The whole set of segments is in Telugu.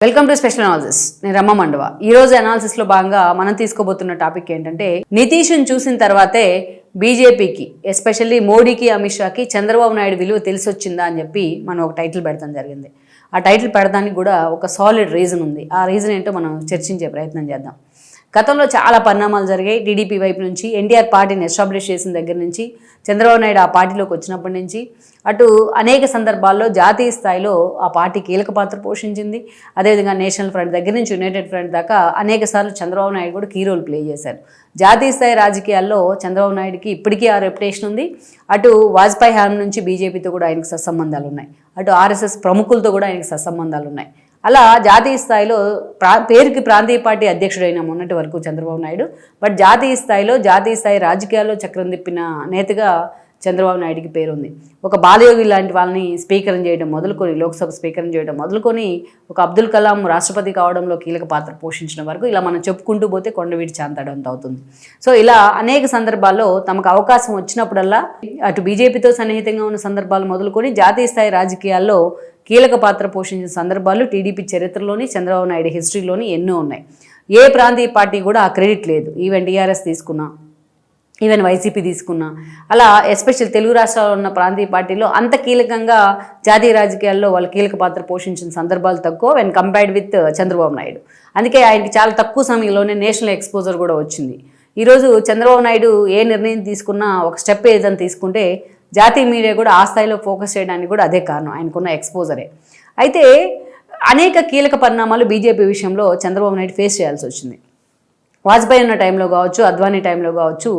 Welcome to special analysis. నేను రమ్మ మండవ. ఈ రోజు అనాలిసిస్ లో భాగంగా మనం తీసుకోబోతున్న టాపిక్ ఏంటంటే, నితీష్ని చూసిన తర్వాతే బీజేపీకి ఎస్పెషల్లీ మోడీకి అమిత్ షాకి చంద్రబాబు నాయుడు విలువ తెలిసొచ్చిందా అని చెప్పి మనం ఒక టైటిల్ పెడతాం జరిగింది. ఆ టైటిల్ పెడడానికి కూడా ఒక సాలిడ్ రీజన్ ఉంది. ఆ రీజన్ ఏంటో మనం చర్చించే ప్రయత్నం చేద్దాం. గతంలో చాలా పరిణామాలు జరిగాయి. టీడీపీ వైపు నుంచి ఎన్టీఆర్ పార్టీని ఎస్టాబ్లిష్ చేసిన దగ్గర నుంచి, చంద్రబాబు నాయుడు ఆ పార్టీలోకి వచ్చినప్పటి నుంచి అటు అనేక సందర్భాల్లో జాతీయ స్థాయిలో ఆ పార్టీ కీలక పాత్ర పోషించింది. అదేవిధంగా నేషనల్ ఫ్రంట్ దగ్గర నుంచి యునైటెడ్ ఫ్రంట్ దాకా అనేక సార్లు చంద్రబాబు నాయుడు కూడా కీ రోల్ ప్లే చేశారు. జాతీయ స్థాయి రాజకీయాల్లో చంద్రబాబు నాయుడుకి ఇప్పటికీ ఆ రెప్యుటేషన్ ఉంది. అటు వాజ్పేయి హయాం నుంచి బీజేపీతో కూడా ఆయనకు సత్సంబంధాలు ఉన్నాయి. అటు ఆర్ఎస్ఎస్ ప్రముఖులతో కూడా ఆయనకు సత్సంబంధాలు ఉన్నాయి. అలా జాతీయ స్థాయిలో పేరుకి ప్రాంతీయ పార్టీ అధ్యక్షుడైన మొన్నటి వరకు చంద్రబాబు నాయుడు, బట్ జాతీయ స్థాయి రాజకీయాల్లో చక్రం తిప్పిన నేతగా చంద్రబాబు నాయుడికి పేరుంది. ఒక బాలయోగి లాంటి వాళ్ళని స్పీకర్ని చేయడం మొదలుకొని, లోక్సభ స్పీకర్ని చేయడం మొదలుకొని, ఒక అబ్దుల్ కలాం రాష్ట్రపతి కావడంలో కీలక పాత్ర పోషించిన వరకు ఇలా మనం చెప్పుకుంటూ పోతే కొండవీటి చాంతాడంత అవుతుంది. సో ఇలా అనేక సందర్భాల్లో తమకు అవకాశం వచ్చినప్పుడల్లా అటు బీజేపీతో సన్నిహితంగా ఉన్న సందర్భాలు మొదలుకొని జాతీయ స్థాయి రాజకీయాల్లో కీలక పాత్ర పోషించిన సందర్భాలు టీడీపీ చరిత్రలోని, చంద్రబాబు నాయుడు హిస్టరీలోని ఎన్నో ఉన్నాయి. ఏ ప్రాంతీయ పార్టీ కూడా ఆ క్రెడిట్ లేదు. ఈవెన్ టీఆర్ఎస్ తీసుకున్నా, ఈవెన్ వైసీపీ తీసుకున్నా, అలా ఎస్పెషల్ తెలుగు రాష్ట్రాల్లో ఉన్న ప్రాంతీయ పార్టీలో అంత కీలకంగా జాతీయ రాజకీయాల్లో వాళ్ళు కీలక పాత్ర పోషించిన సందర్భాలు తక్కువ when compared with Chandrababu Naidu. అందుకే ఆయనకి చాలా తక్కువ సమయంలోనే నేషనల్ ఎక్స్పోజర్ కూడా వచ్చింది. ఈరోజు చంద్రబాబు నాయుడు ఏ నిర్ణయం తీసుకున్నా, ఒక స్టెప్ ఏదైనా తీసుకుంటే జాతీయ మీడియా కూడా ఆ స్థాయిలో ఫోకస్ చేయడానికి కూడా అదే కారణం, ఆయనకున్న ఎక్స్పోజరే. అయితే అనేక కీలక పరిణామాలు బీజేపీ విషయంలో చంద్రబాబు నాయుడు ఫేస్ చేయాల్సి వచ్చింది. వాజ్పేయి ఉన్న టైంలో కావచ్చు, అద్వానీ టైంలో కావచ్చు,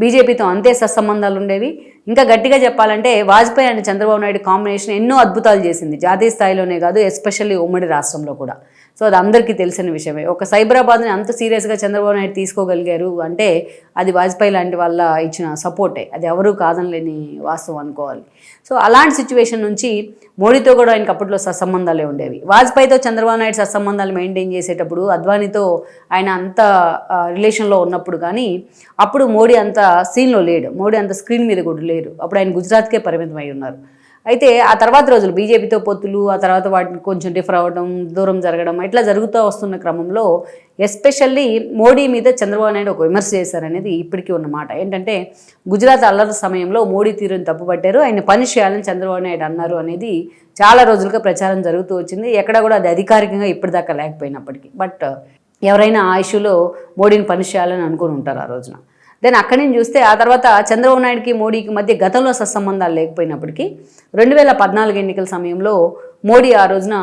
బీజేపీతో అంతే సత్సంబంధాలు ఉండేవి. ఇంకా గట్టిగా చెప్పాలంటే వాజ్పేయి అండ్ చంద్రబాబు నాయుడు కాంబినేషన్ ఎన్నో అద్భుతాలు చేసింది, జాతీయ స్థాయిలోనే కాదు, ఎస్పెషల్లీ ఉమ్మడి రాష్ట్రంలో కూడా. సో అది అందరికీ తెలిసిన విషయమే. ఒక సైబరాబాద్ని అంత సీరియస్గా చంద్రబాబు నాయుడు తీసుకోగలిగారు అంటే అది వాజ్పేయి లాంటి వాళ్ళ ఇచ్చిన సపోర్టే, అది ఎవరూ కాదనలేని వాస్తవం అనుకోవాలి. సో అలాంటి సిచ్యువేషన్ నుంచి మోడీతో కూడా ఆయనకు అప్పట్లో సత్సంబంధాలే ఉండేవి. వాజ్పేయితో చంద్రబాబు నాయుడు సత్సంబంధాలు మెయింటైన్ చేసేటప్పుడు, అద్వానీతో ఆయన అంత రిలేషన్లో ఉన్నప్పుడు కానీ అప్పుడు మోడీ అంత సీన్లో లేడు, మోడీ అంత స్క్రీన్ మీద కూడా లేరు. అప్పుడు ఆయన గుజరాత్కే పరిమితం అయి ఉన్నారు. అయితే ఆ తర్వాత రోజులు బీజేపీతో పొత్తులు, ఆ తర్వాత వాటిని కొంచెం డిఫర్ అవ్వడం, దూరం జరగడం, ఇట్లా జరుగుతూ వస్తున్న క్రమంలో ఎస్పెషల్లీ మోడీ మీద చంద్రబాబు నాయుడు ఒక విమర్శ చేశారనేది ఇప్పటికీ ఉన్నమాట. ఏంటంటే గుజరాత్ అల్లర్ల సమయంలో మోడీ తీరుని తప్పుపట్టారు, ఆయన పని చేయాలని చంద్రబాబు నాయుడు అన్నారు అనేది చాలా రోజులుగా ప్రచారం జరుగుతూ వచ్చింది. ఎక్కడ కూడా అది అధికారికంగా ఇప్పటిదాకా లేకపోయినప్పటికీ, బట్ ఎవరైనా ఆ ఇష్యూలో మోడీని పని చేయాలని అనుకుని ఉంటారు ఆ రోజున. దెన్ అక్కడి నుంచి చూస్తే ఆ తర్వాత చంద్రబాబు నాయుడుకి మోడీకి మధ్య గతంలో సత్సంబంధాలు లేకపోయినప్పటికీ 2014 ఎన్నికల సమయంలో మోడీ ఆ రోజున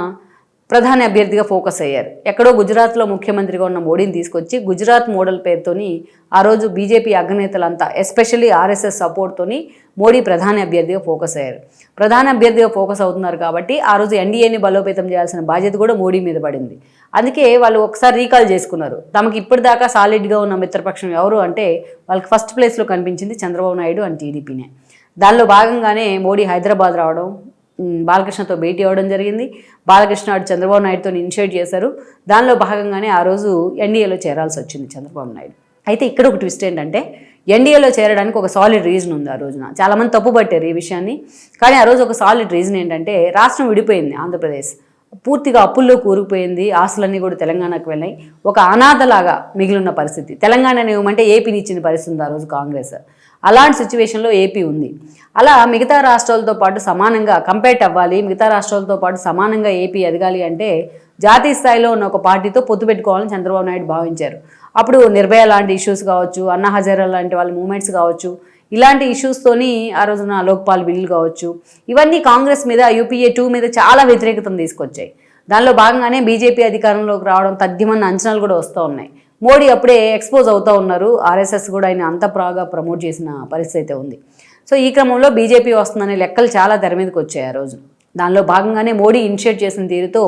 ప్రధాని అభ్యర్థిగా ఫోకస్ అయ్యారు. ఎక్కడో గుజరాత్లో ముఖ్యమంత్రిగా ఉన్న మోడీని తీసుకొచ్చి గుజరాత్ మోడల్ పేరుతోని ఆ రోజు బీజేపీ అగ్రనేతలంతా ఎస్పెషల్లీ ఆర్ఎస్ఎస్ సపోర్ట్తోని మోడీ ప్రధాని అభ్యర్థిగా ఫోకస్ అయ్యారు. ప్రధాని అభ్యర్థిగా ఫోకస్ అవుతున్నారు కాబట్టి ఆ రోజు ఎన్డీఏని బలోపేతం చేయాల్సిన బాధ్యత కూడా మోడీ మీద పడింది. అందుకే వాళ్ళు ఒకసారి రీకాల్ చేసుకున్నారు. తమకు ఇప్పటిదాకా సాలిడ్గా ఉన్న మిత్రపక్షం ఎవరు అంటే వాళ్ళకి ఫస్ట్ ప్లేస్లో కనిపించింది చంద్రబాబు నాయుడు అండ్ టీడీపీనే. దానిలో భాగంగానే మోడీ హైదరాబాద్ రావడం, బాలకృష్ణతో భేటీ అవ్వడం జరిగింది. బాలకృష్ణ అటు చంద్రబాబు నాయుడుతో ఇనిషియేట్ చేశారు. దానిలో భాగంగానే ఆ రోజు ఎన్డీఏలో చేరాల్సి వచ్చింది చంద్రబాబు నాయుడు. అయితే ఇక్కడ ఒక ట్విస్ట్ ఏంటంటే ఎన్డీఏలో చేరడానికి ఒక సాలిడ్ రీజన్ ఉంది. ఆ రోజున చాలామంది తప్పుపట్టారు ఈ విషయాన్ని, కానీ ఆ రోజు ఒక సాలిడ్ రీజన్ ఏంటంటే రాష్ట్రం విడిపోయింది. ఆంధ్రప్రదేశ్ పూర్తిగా అప్పుల్లో కూరుకుపోయింది. ఆస్తులన్నీ కూడా తెలంగాణకు వెళ్ళాయి. ఒక అనాథలాగా మిగిలిన పరిస్థితి. తెలంగాణని ఇవ్వమంటే ఏపీని ఇచ్చిన పరిస్థితి ఉంది ఆ రోజు కాంగ్రెస్. అలాంటి సిచ్యువేషన్లో ఏపీ ఉంది. అలా మిగతా రాష్ట్రాలతో పాటు సమానంగా కంపేట్ అవ్వాలి, మిగతా రాష్ట్రాలతో పాటు సమానంగా ఏపీ ఎదగాలి అంటే జాతీయ స్థాయిలో ఉన్న ఒక పార్టీతో పొత్తు పెట్టుకోవాలని చంద్రబాబు నాయుడు భావించారు. అప్పుడు నిర్భయ లాంటి ఇష్యూస్ కావచ్చు, అన్నా హజారా లాంటి వాళ్ళ మూమెంట్స్ కావచ్చు, ఇలాంటి ఇష్యూస్తోని ఆ రోజున లోక్పాల్ బిల్లు కావచ్చు, ఇవన్నీ కాంగ్రెస్ మీద, యూపీఏ 2 మీద చాలా వ్యతిరేకతను తీసుకొచ్చాయి. దానిలో భాగంగానే బీజేపీ అధికారంలోకి రావడం తథ్యమన్న అంచనాలు కూడా వస్తూ ఉన్నాయి. మోడీ అప్పుడే ఎక్స్పోజ్ అవుతూ ఉన్నారు. ఆర్ఎస్ఎస్ కూడా ఆయన అంత ప్రాగా ప్రమోట్ చేసిన పరిస్థితి అయితే ఉంది. సో ఈ క్రమంలో బీజేపీ వస్తుందనే లెక్కలు చాలా తెర మీదకి వచ్చాయి ఆ రోజు. దానిలో భాగంగానే మోడీ ఇనిషియేట్ చేసిన తీరుతో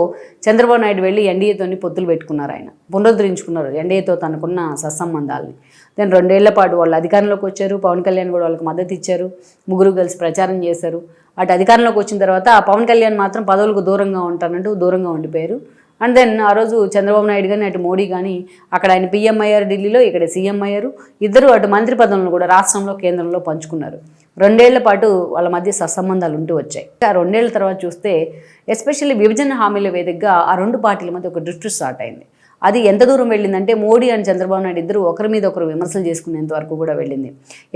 చంద్రబాబు నాయుడు వెళ్ళి ఎన్డీఏతోని పొత్తులు పెట్టుకున్నారు. ఆయన పునరుద్ధరించుకున్నారు ఎన్డీఏతో తనకున్న సత్సంబంధాలని. దెన్ 2 ఏళ్ల పాటు వాళ్ళు అధికారంలోకి వచ్చారు. పవన్ కళ్యాణ్ కూడా వాళ్ళకి మద్దతు ఇచ్చారు. ముగ్గురు కలిసి ప్రచారం చేశారు. అటు అధికారంలోకి వచ్చిన తర్వాత పవన్ కళ్యాణ్ మాత్రం పదవులకు దూరంగా ఉంటానంటూ దూరంగా ఉండిపోయారు. అండ్ దెన్ ఆ రోజు చంద్రబాబు నాయుడు కానీ అటు మోడీ కానీ అక్కడ ఆయన పీఎం అయ్యారు ఢిల్లీలో, ఇక్కడ సీఎం అయ్యారు. ఇద్దరు అటు మంత్రి పదవులను కూడా రాష్ట్రంలో, కేంద్రంలో పంచుకున్నారు. 2 ఏళ్ల పాటు వాళ్ళ మధ్య సత్సంబంధాలు ఉంటూ వచ్చాయి. ఆ 2 ఏళ్ల తర్వాత చూస్తే ఎస్పెషల్లీ విభజన హామీల వేదికగా ఆ 2 పార్టీల మధ్య ఒక డ్రిఫ్ట్ స్టార్ట్ అయింది. అది ఎంత దూరం వెళ్ళిందంటే మోడీ అండ్ చంద్రబాబు నాయుడు ఇద్దరు ఒకరి మీద ఒకరు విమర్శలు చేసుకునేంత వరకు కూడా వెళ్ళింది.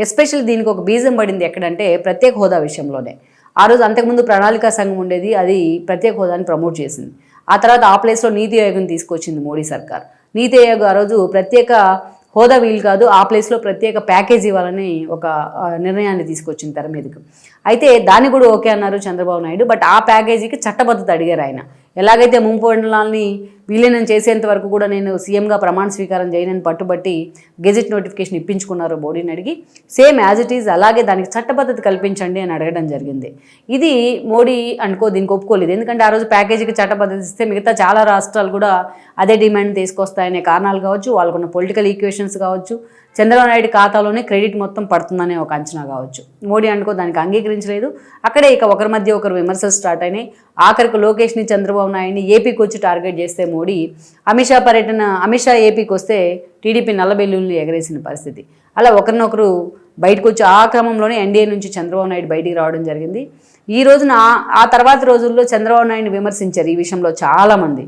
ఎస్పెషల్లీ దీనికి ఒక బీజం పడింది ఎక్కడంటే ప్రత్యేక హోదా విషయంలోనే. ఆ రోజు అంతకుముందు ప్రణాళికా సంఘం ఉండేది, అది ప్రత్యేక హోదాని ప్రమోట్ చేసింది. ఆ తర్వాత ఆ ప్లేస్లో నీతి ఆయోగ్ని తీసుకొచ్చింది మోడీ సర్కార్. నీతి ఆయోగ్ ఆ రోజు ప్రత్యేక హోదా వీలు కాదు, ఆ ప్లేస్లో ప్రత్యేక ప్యాకేజ్ ఇవ్వాలని ఒక నిర్ణయాన్ని తీసుకొచ్చింది తెర మీదకు. అయితే దాన్ని కూడా ఓకే అన్నారు చంద్రబాబు నాయుడు. బట్ ఆ ప్యాకేజీకి చట్టబద్ధత అడిగారు ఆయన. ఎలాగైతే ముంపు మండలాల్ని విలీనం చేసేంత వరకు కూడా నేను సీఎంగా ప్రమాణ స్వీకారం చేయనని పట్టుబట్టి గెజెట్ నోటిఫికేషన్ ఇప్పించుకున్నారు మోడీని అడిగి, సేమ్ యాజ్ ఇట్ ఈజ్ అలాగే దానికి చట్టబద్ధత కల్పించండి అని అడగడం జరిగింది. ఇది మోడీ దీనికి ఒప్పుకోలేదు. ఎందుకంటే ఆ రోజు ప్యాకేజీకి చట్టబద్ధత ఇస్తే మిగతా చాలా రాష్ట్రాలు కూడా అదే డిమాండ్ తీసుకొస్తాయనే కారణాలు కావచ్చు, వాళ్ళకున్న పొలిటికల్ ఈక్వేషన్స్ కావచ్చు, చంద్రబాబు నాయుడు ఖాతాలోనే క్రెడిట్ మొత్తం పడుతుందనే ఒక అంచనా కావచ్చు. మోడీ దానికి అంగీకరించలేదు. అక్కడే ఇక ఒకరి మధ్య ఒకరు విమర్శలు స్టార్ట్ అయినాయి. ఆఖరికి లోకేష్ని చంద్రబాబు నాయుడిని ఏపీకి వచ్చి టార్గెట్ చేస్తే మోడీ, అమిత్ షా ఏపీకి వస్తే టీడీపీ నల్లబెల్లుల్ని ఎగరేసిన పరిస్థితి. అలా ఒకరినొకరు బయటకు వచ్చి ఆ క్రమంలోనే ఎన్డీఏ నుంచి చంద్రబాబు నాయుడు బయటికి రావడం జరిగింది. ఈ రోజున ఆ తర్వాత రోజుల్లో చంద్రబాబు నాయుడిని విమర్శించారు ఈ విషయంలో చాలామంది,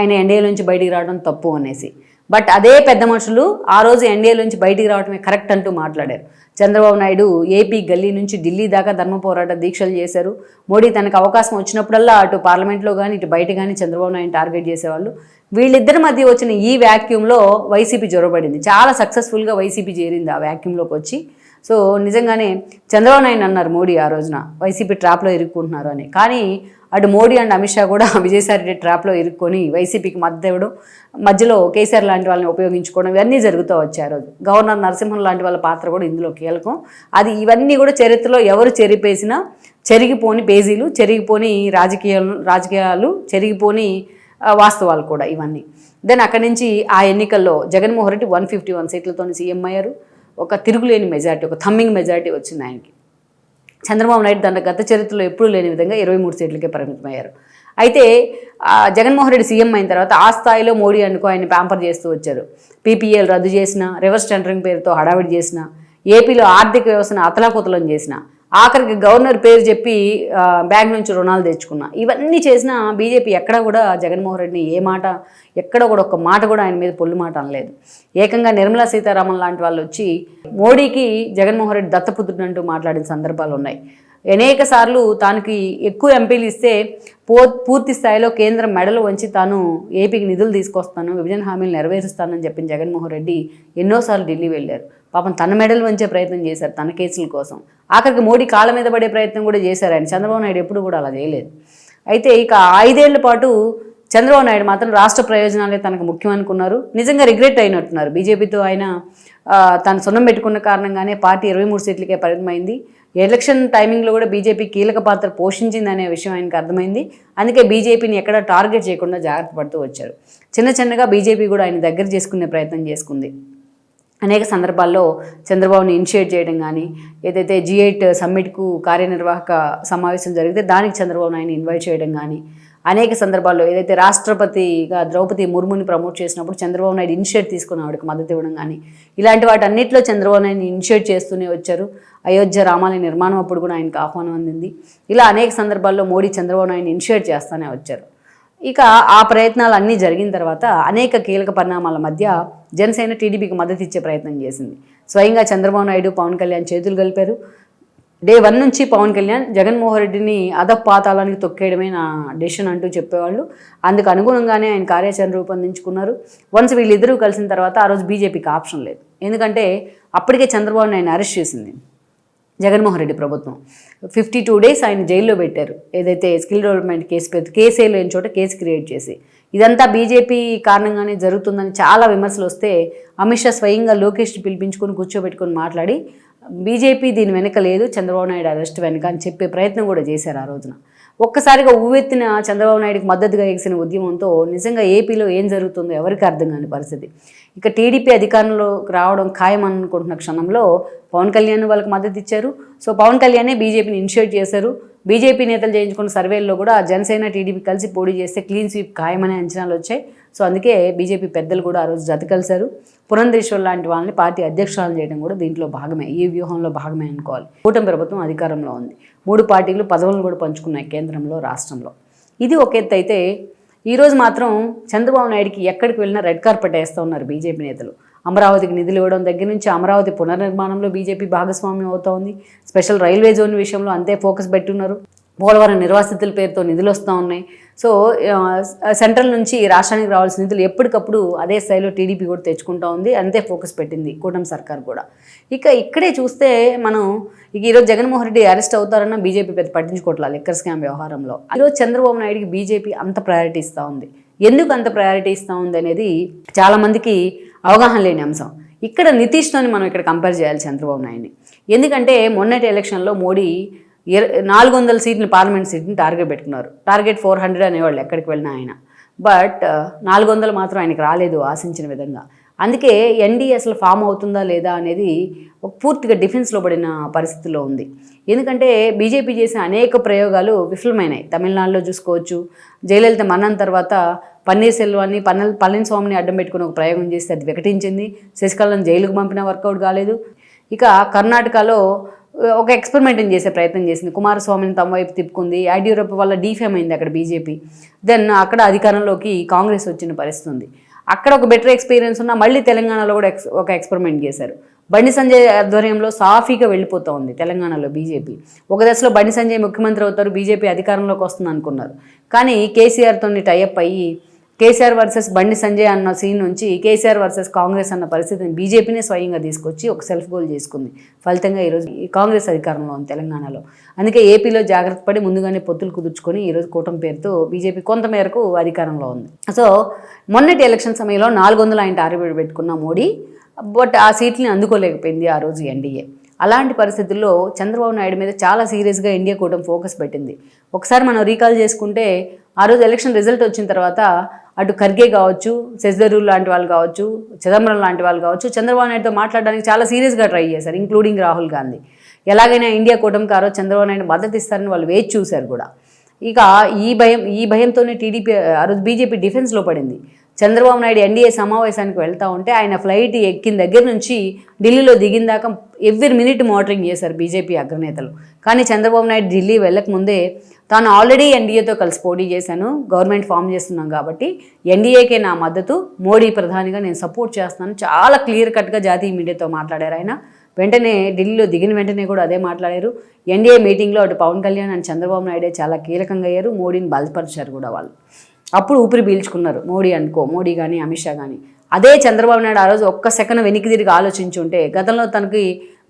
ఆయన ఎన్డీఏ నుంచి బయటికి రావడం తప్పు అనేసి. బట్ అదే పెద్ద మనుషులు ఆ రోజు ఎన్డీఏ నుంచి బయటికి రావడమే కరెక్ట్ అంటూ మాట్లాడారు. చంద్రబాబు నాయుడు ఏపీ గల్లీ నుంచి ఢిల్లీ దాకా ధర్మ పోరాట దీక్షలు చేశారు. మోడీ తనకు అవకాశం వచ్చినప్పుడల్లా అటు పార్లమెంట్లో కానీ ఇటు బయట కానీ చంద్రబాబు నాయుడు టార్గెట్ చేసేవాళ్ళు. వీళ్ళిద్దరి మధ్య వచ్చిన ఈ వ్యాక్యూమ్లో వైసీపీ జొరబడింది. చాలా సక్సెస్ఫుల్గా వైసీపీ చేరింది ఆ వ్యాక్యూమ్లోకి వచ్చి. సో నిజంగానే చంద్రబాబు నాయుడు అన్నారు మోడీ ఆ రోజున వైసీపీ ట్రాప్లో ఇరుక్కుంటున్నారు అని. కానీ అటు మోడీ అండ్ అమిత్ షా కూడా విజయసాయి రెడ్డి ట్రాప్లో ఇరుక్కొని వైసీపీకి మద్దతు ఇవ్వడం, మధ్యలో కేసీఆర్ లాంటి వాళ్ళని ఉపయోగించుకోవడం, ఇవన్నీ జరుగుతూ వచ్చాయి. ఆ రోజు గవర్నర్ నరసింహన్ లాంటి వాళ్ళ పాత్ర కూడా ఇందులో కీలకం. ఇవన్నీ కూడా చరిత్రలో ఎవరు చెరిపేసినా చెరిగిపోని పేజీలు, చెరిగిపోని రాజకీయాలు, చెరిగిపోని వాస్తవాలు కూడా ఇవన్నీ. దెన్ అక్కడి నుంచి ఆ ఎన్నికల్లో జగన్మోహన్ రెడ్డి 151 సీట్లతో సీఎం అయ్యారు. ఒక తిరుగులేని మెజార్టీ, ఒక థమ్మింగ్ మెజార్టీ వచ్చింది ఆయనకి. చంద్రబాబు నాయుడు తన గత చరిత్రలో ఎప్పుడూ లేని విధంగా 23 సీట్లకే పరిమితమయ్యారు. అయితే జగన్మోహన్ రెడ్డి సీఎం అయిన తర్వాత ఆ స్థాయిలో మోడీ ఆయన ప్యాంపర్ చేస్తూ వచ్చారు. పీపీఎల్ రద్దు చేసిన, రివర్స్ టెండరింగ్ పేరుతో హడావిడి చేసిన, ఏపీలో ఆర్థిక వ్యవస్థను అతలాకుతలం చేసిన, ఆఖరికి గవర్నర్ పేరు చెప్పి బ్యాంక్ నుంచి రుణాలు తెచ్చుకున్నా, ఇవన్నీ చేసిన బీజేపీ ఎక్కడ కూడా జగన్మోహన్ రెడ్డిని ఏ మాట, ఎక్కడ కూడా ఒక్క మాట కూడా ఆయన మీద పొల్లు మాట అనలేదు. ఏకంగా నిర్మలా సీతారామన్ లాంటి వాళ్ళు వచ్చి మోడీకి జగన్మోహన్ రెడ్డి దత్తపుత్రుడు అంటూ మాట్లాడిన సందర్భాలు ఉన్నాయి. అనేక సార్లు తనకి ఎక్కువ ఎంపీలు ఇస్తే పూర్తి స్థాయిలో కేంద్రం మెడలు వంచి తాను ఏపీకి నిధులు తీసుకొస్తాను, విభజన హామీలు నెరవేరుస్తానని చెప్పిన జగన్మోహన్ రెడ్డి ఎన్నోసార్లు ఢిల్లీ వెళ్ళారు. పాపం తన మెడలు వంచే ప్రయత్నం చేశారు తన కేసుల కోసం. ఆఖరికి మోడీ కాళ్ళ మీద పడే ప్రయత్నం కూడా చేశారు ఆయన. చంద్రబాబు నాయుడు ఎప్పుడు కూడా అలా చేయలేదు. అయితే ఇక 5 ఏళ్ల పాటు చంద్రబాబు నాయుడు మాత్రం రాష్ట్ర ప్రయోజనాలే తనకు ముఖ్యం అనుకున్నారు. నిజంగా రిగ్రెట్ అయినట్టున్నారు. బీజేపీతో ఆయన తను సొన్నం పెట్టుకున్న కారణంగానే పార్టీ 23 సీట్లకే పరిమితమైంది. ఎలక్షన్ టైమింగ్లో కూడా బీజేపీ కీలక పాత్ర పోషించిందనే విషయం ఆయనకు అర్థమైంది. అందుకే బీజేపీని ఎక్కడ టార్గెట్ చేయకుండా జాగ్రత్త పడుతూ వచ్చారు. చిన్నగా బీజేపీ కూడా ఆయన దగ్గర చేసుకునే ప్రయత్నం చేసుకుంది. అనేక సందర్భాల్లో చంద్రబాబుని ఇనిషియేట్ చేయడం కానీ, ఏదైతే G8 సమ్మిట్కు కార్యనిర్వాహక సమావేశం జరిగితే దానికి చంద్రబాబు నాయుడిని ఇన్వైట్ చేయడం కానీ, అనేక సందర్భాల్లో ఏదైతే రాష్ట్రపతిగా ద్రౌపది ముర్ముని ప్రమోట్ చేసినప్పుడు చంద్రబాబు నాయుడు ఇనిషియేట్ తీసుకుని ఆవిడకి మద్దతు ఇవ్వడం కానీ, ఇలాంటి వాటన్నిటిలో చంద్రబాబు నాయుడిని ఇనిషియేట్ చేస్తూనే వచ్చారు. అయోధ్య రామాలయ నిర్మాణం అప్పుడు కూడా ఆయనకు ఆహ్వానం అందింది. ఇలా అనేక సందర్భాల్లో మోడీ చంద్రబాబు నాయుడిని ఇనిషియేట్ చేస్తూనే వచ్చారు. ఇక ఆ ప్రయత్నాలు అన్నీ జరిగిన తర్వాత అనేక కీలక పరిణామాల మధ్య జనసేన టీడీపీకి మద్దతు ఇచ్చే ప్రయత్నం చేసింది. స్వయంగా చంద్రబాబు నాయుడు, పవన్ కళ్యాణ్ చేతులు కలిపారు. డే 1 నుంచి పవన్ కళ్యాణ్ జగన్మోహన్ రెడ్డిని అధపాతాళానికి తొక్కేయడమే నా డెసిషన్ అంటూ చెప్పేవాళ్ళు. అందుకు అనుగుణంగానే ఆయన కార్యాచరణ రూపొందించుకున్నారు. వన్స్ వీళ్ళిద్దరూ కలిసిన తర్వాత ఆ రోజు బీజేపీకి ఆప్షన్ లేదు. ఎందుకంటే అప్పటికే చంద్రబాబు నాయుడు అరెస్ట్ చేసింది జగన్మోహన్ రెడ్డి ప్రభుత్వం. 52 డేస్ ఆయన జైల్లో పెట్టారు. ఏదైతే స్కిల్ డెవలప్మెంట్ కేసే లేని చోట కేసు క్రియేట్ చేసి, ఇదంతా బీజేపీ కారణంగానే జరుగుతుందని చాలా విమర్శలు వస్తే అమిత్ షా స్వయంగా లోకేష్ని పిలిపించుకొని కూర్చోబెట్టుకొని మాట్లాడి బీజేపీ దీని వెనక లేదు, చంద్రబాబు నాయుడు అరెస్ట్ వెనక అని చెప్పే ప్రయత్నం కూడా చేశారు ఆ రోజున. ఒక్కసారిగా ఉవ్వెత్తిన చంద్రబాబు నాయుడుకి మద్దతుగా ఎగిసిన ఉద్యమంతో నిజంగా ఏపీలో ఏం జరుగుతుందో ఎవరికి అర్థం కాని పరిస్థితి. ఇక టీడీపీ అధికారంలోకి రావడం ఖాయం అనుకుంటున్న క్షణంలో పవన్ కళ్యాణ్ వాళ్ళకి మద్దతు ఇచ్చారు. సో పవన్ కళ్యాణే బీజేపీని ఇనిషియేట్ చేశారు. బీజేపీ నేతలు చేయించుకున్న సర్వేల్లో కూడా జనసేన టీడీపీ కలిసి పోటీ చేస్తే క్లీన్ స్వీప్ ఖాయమనే అంచనాలు వచ్చాయి. సో అందుకే బీజేపీ పెద్దలు కూడా ఆ రోజు జత కలిశారు. పురంధేశ్వర్ లాంటి వాళ్ళని పార్టీ అధ్యక్షురాలను చేయడం కూడా దీంట్లో భాగమే, ఈ వ్యూహంలో భాగమే అనుకోవాలి. కూటమి ప్రభుత్వం అధికారంలో ఉంది. 3 పార్టీలు పదవులను కూడా పంచుకున్నాయి కేంద్రంలో, రాష్ట్రంలో. ఇది ఒక ఎత్తు అయితే, ఈరోజు మాత్రం చంద్రబాబు నాయుడికి ఎక్కడికి వెళ్ళినా రెడ్ కార్పెట్ వేస్తూ ఉన్నారు బీజేపీ నేతలు. అమరావతికి నిధులు ఇవ్వడం దగ్గర నుంచి అమరావతి పునర్నిర్మాణంలో బీజేపీ భాగస్వామ్యం అవుతోంది. స్పెషల్ రైల్వే జోన్ విషయంలో అంతే ఫోకస్ పెట్టున్నారు. పోలవరం నిర్వాసితుల పేరుతో నిధులు వస్తూ ఉన్నాయి. సో సెంట్రల్ నుంచి రాష్ట్రానికి రావాల్సిన నిధులు ఎప్పటికప్పుడు అదే స్థాయిలో టీడీపీ కూడా తెచ్చుకుంటూ ఉంది. అంతే ఫోకస్ పెట్టింది కూటమి సర్కార్ కూడా. ఇక్కడే చూస్తే మనం ఈరోజు జగన్మోహన్ రెడ్డి అరెస్ట్ అవుతారన్న బీజేపీ పెద్ద పట్టించుకోవట్లేదు లిక్కర్ స్కామ్ వ్యవహారంలో. ఈరోజు చంద్రబాబు నాయుడికి బీజేపీ అంత ప్రయారిటీ ఇస్తూ ఉంది. ఎందుకు అంత ప్రయారిటీ ఇస్తూ ఉంది అనేది చాలామందికి అవగాహన లేని అంశం. ఇక్కడ నితీష్తోని మనం ఇక్కడ కంపేర్ చేయాలి చంద్రబాబు నాయుడిని. ఎందుకంటే మొన్నటి ఎలక్షన్లో మోడీ 400 సీట్లు పార్లమెంట్ సీట్ని టార్గెట్ పెట్టుకున్నారు. టార్గెట్ 400 అనేవాళ్ళు ఎక్కడికి వెళ్ళినా ఆయన. బట్ 400 మాత్రం ఆయనకి రాలేదు ఆశించిన విధంగా. అందుకే ఎన్డీఏ అసలు ఫామ్ అవుతుందా లేదా అనేది పూర్తిగా డిఫెన్స్లో పడిన పరిస్థితిలో ఉంది. ఎందుకంటే బీజేపీ చేసిన అనేక ప్రయోగాలు విఫలమైనాయి. తమిళనాడులో చూసుకోవచ్చు, జయలలిత మరణం తర్వాత పన్నీర్ సెల్వాన్ని పళనిస్వామిని అడ్డం పెట్టుకుని ఒక ప్రయోగం చేస్తే అది వికటించింది. శశికళను జైలుకు పంపినా వర్కౌట్ కాలేదు. ఇక కర్ణాటకలో ఒక ఎక్స్పెరిమెంట్ చేసే ప్రయత్నం చేసింది. కుమారస్వామిని తమ వైపు తిప్పుకుంది. యడ్యూరప్ప వల్ల డీఫేమ్ అయింది అక్కడ బీజేపీ. దెన్ అక్కడ అధికారంలోకి కాంగ్రెస్ వచ్చిన పరిస్థితి ఉంది. అక్కడ ఒక బెటర్ ఎక్స్పీరియన్స్ ఉన్న మళ్ళీ తెలంగాణలో కూడా ఒక ఎక్స్పెరిమెంట్ చేశారు. బండి సంజయ్ ఆధ్వర్యంలో సాఫీగా వెళ్ళిపోతూ ఉంది తెలంగాణలో బీజేపీ. ఒక దశలో బండి సంజయ్ ముఖ్యమంత్రి అవుతారు, బీజేపీ అధికారంలోకి వస్తుంది అనుకున్నారు. కానీ కేసీఆర్తో టైఅప్ అయ్యి కేసీఆర్ వర్సెస్ బండి సంజయ్ అన్న సీన్ నుంచి కేసీఆర్ వర్సెస్ కాంగ్రెస్ అన్న పరిస్థితిని బీజేపీనే స్వయంగా తీసుకొచ్చి ఒక సెల్ఫ్ గోల్ చేసుకుంది. ఫలితంగా ఈరోజు కాంగ్రెస్ అధికారంలో ఉంది తెలంగాణలో. అందుకే ఏపీలో జాగ్రత్త పడి ముందుగానే పొత్తులు కుదుర్చుకొని ఈరోజు కూటమి పేరుతో బీజేపీ కొంతమేరకు అధికారంలో ఉంది. సో మొన్నటి ఎలక్షన్ సమయంలో 400 ఆయన టార్గెట్ పెట్టుకున్న మోడీ, బట్ ఆ సీట్ని అందుకోలేకపోయింది ఆ రోజు ఎన్డీఏ. అలాంటి పరిస్థితుల్లో చంద్రబాబు నాయుడు మీద చాలా సీరియస్గా ఇండియా కూటమి ఫోకస్ పెట్టింది. ఒకసారి మనం రీకాల్ చేసుకుంటే ఆ రోజు ఎలక్షన్ రిజల్ట్ వచ్చిన తర్వాత అటు ఖర్గే కావచ్చు, శశిధరూర్ లాంటి వాళ్ళు కావచ్చు, చిదంబరం లాంటి వాళ్ళు కావచ్చు, చంద్రబాబు నాయుడుతో మాట్లాడడానికి చాలా సీరియస్గా ట్రై చేశారు, ఇంక్లూడింగ్ రాహుల్ గాంధీ. ఎలాగైనా ఇండియా కూటమికి ఆ రోజు చంద్రబాబు నాయుడు మద్దతు ఇస్తారని వాళ్ళు వేచి చూశారు కూడా. ఇక ఈ భయంతోనే టీడీపీ ఆ రోజు బీజేపీ డిఫెన్స్లో పడింది. చంద్రబాబు నాయుడు ఎన్డీఏ సమావేశానికి వెళ్తూ ఉంటే ఆయన ఫ్లైట్ ఎక్కిన దగ్గర నుంచి ఢిల్లీలో దిగిన దాకా ఎవ్రీ మినిట్ మానిటరింగ్ చేశారు బీజేపీ అగ్రనేతలు. కానీ చంద్రబాబు నాయుడు ఢిల్లీ వెళ్ళకముందే తాను ఆల్రెడీ ఎన్డీఏతో కలిసి పోటీ చేశాను, గవర్నమెంట్ ఫామ్ చేస్తున్నాం కాబట్టి ఎన్డీఏకే నా మద్దతు, మోడీ ప్రధానిగా నేను సపోర్ట్ చేస్తున్నాను, చాలా క్లియర్ కట్గా జాతీయ మీడియాతో మాట్లాడారు ఆయన. వెంటనే ఢిల్లీలో దిగిన వెంటనే కూడా అదే మాట్లాడారు. ఎన్డీఏ మీటింగ్లో అటు పవన్ కళ్యాణ్ అండ్ చంద్రబాబు నాయుడే చాలా కీలకంగా అయ్యారు. మోడీని బలపరిచారు కూడా వాళ్ళు. అప్పుడు ఊపిరి పీల్చుకున్నారు మోడీ కానీ అమిత్ షా కానీ. అదే చంద్రబాబు నాయుడు ఆ రోజు ఒక్క సెకండ్ వెనక్కి తిరిగి ఆలోచించుంటే, గతంలో తనకి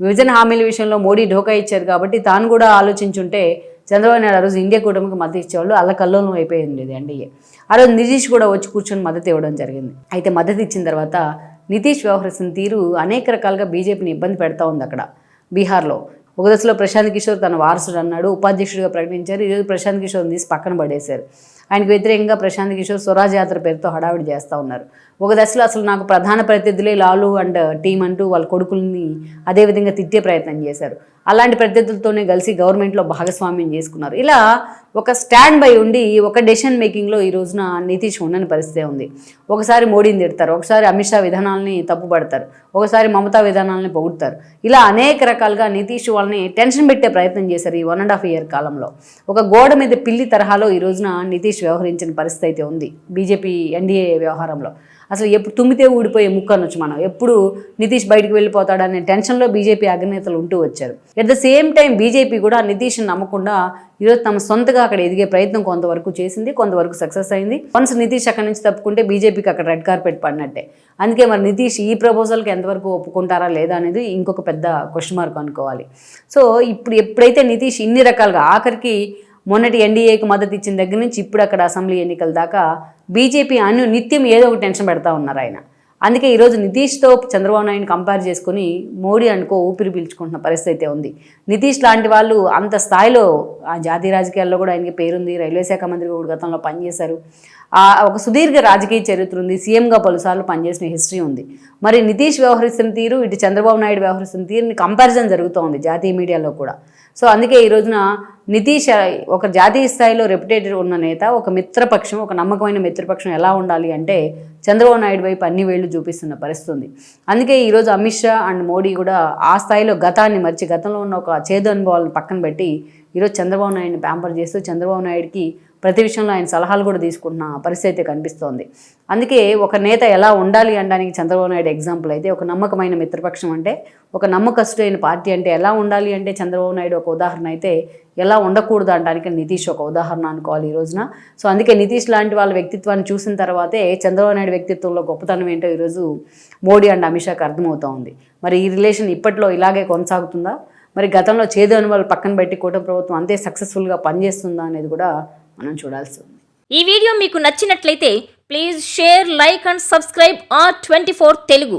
విభజన హామీల విషయంలో మోడీ ఢోకా ఇచ్చారు కాబట్టి తాను కూడా ఆలోచించుంటే చంద్రబాబు నాయుడు ఆ రోజు ఇండియా కూటమికి మద్దతు ఇచ్చేవాళ్ళు. అల్లకల్లోలం అయిపోయింది ఇది ఎన్డీఏ. ఆ రోజు నితీష్ కూడా వచ్చి కూర్చొని మద్దతు ఇవ్వడం జరిగింది. అయితే మద్దతు ఇచ్చిన తర్వాత నితీష్ వ్యవహరిస్తున్న తీరు అనేక రకాలుగా బీజేపీని ఇబ్బంది పెడతా ఉంది అక్కడ బీహార్లో. ఒక దశలో ప్రశాంత్ కిషోర్ తన వారసుడు అన్నాడు, ఉపాధ్యక్షుడిగా ప్రకటించారు. ఈరోజు ప్రశాంత్ కిషోర్ని తీసి పక్కన పడేశారు. ఆయనకు వ్యతిరేకంగా ప్రశాంత్ కిషోర్ స్వరాజ్ యాత్ర పేరుతో హడావిడి చేస్తూ ఉన్నారు. ఒక దశలో అసలు నాకు ప్రధాన ప్రత్యర్థులే లాలు అండ్ టీం అంటూ వాళ్ళ కొడుకుల్ని అదేవిధంగా తిట్టే ప్రయత్నం చేశారు. అలాంటి ప్రత్యర్థులతోనే కలిసి గవర్నమెంట్లో భాగస్వామ్యం చేసుకున్నారు. ఇలా ఒక స్టాండ్ బై ఉండి ఒక డెసిషన్ మేకింగ్లో ఈ రోజున నితీష్ ఉండని పరిస్థితి ఉంది. ఒకసారి మోడీని తిడతారు, ఒకసారి అమిత్ షా విధానాలని తప్పుపడతారు, ఒకసారి మమతా విధానాలని పొగుడతారు. ఇలా అనేక రకాలుగా నితీష్ వాళ్ళని టెన్షన్ పెట్టే ప్రయత్నం చేశారు ఈ 1.5 ఇయర్ కాలంలో. ఒక గోడ మీద పిల్లి తరహాలో ఈ రోజున నితీష్ వ్యవహరించిన పరిస్థితి అయితే ఉంది బీజేపీ ఎన్డీఏ వ్యవహారంలో. అసలు ఎప్పుడు తుమ్మితే ఊడిపోయే ముక్క అనొచ్చు మనం. ఎప్పుడు నితీష్ బయటకు వెళ్ళిపోతాడనే టెన్షన్లో బీజేపీ అగ్రనేతలు ఉంటూ వచ్చారు. At the same time BJP కూడా నితీష్ని నమ్మకుండా ఈరోజు తమ సొంతగా అక్కడ ఎదిగే ప్రయత్నం కొంతవరకు చేసింది, కొంతవరకు సక్సెస్ అయింది. వన్స్ నితీష్ అక్కడి నుంచి తప్పుకుంటే బీజేపీకి అక్కడ రెడ్ కార్పెట్ పడినట్టే. అందుకే మరి నితీష్ ఈ ప్రపోజల్కి ఎంతవరకు ఒప్పుకుంటారా లేదా అనేది ఇంకొక పెద్ద క్వశ్చన్ మార్క్ అనుకోవాలి. సో ఎప్పుడైతే నితీష్ ఇన్ని రకాలుగా ఆఖరికి మొన్నటి ఎన్డీఏకి మద్దతు ఇచ్చిన దగ్గర నుంచి ఇప్పుడు అక్కడ అసెంబ్లీ ఎన్నికల దాకా బీజేపీ నిత్యం ఏదో ఒక టెన్షన్ పెడతా ఉన్నారు ఆయన. అందుకే ఈరోజు నితీష్తో చంద్రబాబు నాయుడిని కంపేర్ చేసుకుని మోడీ ఊపిరి పీల్చుకుంటున్న పరిస్థితి అయితే ఉంది. నితీష్ లాంటి వాళ్ళు అంత స్థాయిలో ఆ జాతీయ రాజకీయాల్లో కూడా ఆయనకి పేరుంది. రైల్వే శాఖ మంత్రిగా కూడా గతంలో పనిచేశారు. ఒక సుదీర్ఘ రాజకీయ చరిత్ర ఉంది. సీఎంగా పలుసార్లు పనిచేసిన హిస్టరీ ఉంది. మరి నితీష్ వ్యవహరిస్తున్న తీరు, ఇటు చంద్రబాబు నాయుడు వ్యవహరిస్తున్న తీరుని కంపారిజన్ జరుగుతూ ఉంది జాతీయ మీడియాలో కూడా. సో అందుకే ఈ రోజున నితీష్ ఒక జాతీయ స్థాయిలో రెప్యుటేటెడ్ ఉన్న నేత, ఒక మిత్రపక్షం, ఒక నమ్మకమైన మిత్రపక్షం ఎలా ఉండాలి అంటే చంద్రబాబు నాయుడు వైపు అన్ని వేళ్లు చూపిస్తున్న పరిస్థితి ఉంది. అందుకే ఈరోజు అమిత్ షా అండ్ మోడీ కూడా ఆ స్థాయిలో గతాన్ని మర్చి, గతంలో ఉన్న ఒక చేదు అనుభవాలను పక్కన పెట్టి ఈరోజు చంద్రబాబు నాయుడిని ప్యాంపర్ చేస్తూ చంద్రబాబు నాయుడికి ప్రతి విషయంలో ఆయన సలహాలు కూడా తీసుకుంటున్న పరిస్థితి కనిపిస్తోంది. అందుకే ఒక నేత ఎలా ఉండాలి అనడానికి చంద్రబాబు నాయుడు ఎగ్జాంపుల్ అయితే, ఒక నమ్మకమైన మిత్రపక్షం అంటే, ఒక నమ్మకస్తుడైన పార్టీ అంటే ఎలా ఉండాలి అంటే చంద్రబాబు నాయుడు ఒక ఉదాహరణ అయితే, ఎలా ఉండకూడదు అనడానికి నితీష్ ఒక ఉదాహరణ అనుకోవాలి ఈ రోజున. సో అందుకే నితీష్ లాంటి వాళ్ళ వ్యక్తిత్వాన్ని చూసిన తర్వాతే చంద్రబాబు నాయుడు వ్యక్తిత్వంలో గొప్పతనం ఏంటో ఈరోజు మోడీ అండ్ అమిత్ షాకి అర్థమవుతూ ఉంది. మరి ఈ రిలేషన్ ఇప్పట్లో ఇలాగే కొనసాగుతుందా? మరి గతంలో చేదు అనుభవాలు పక్కన పెట్టి కూటమి ప్రభుత్వం అంతే సక్సెస్ఫుల్గా పనిచేస్తుందా అనేది కూడా మనం చూడాల్సి ఉంది. ఈ వీడియో మీకు నచ్చినట్లయితే please share, like and subscribe R24 Telugu.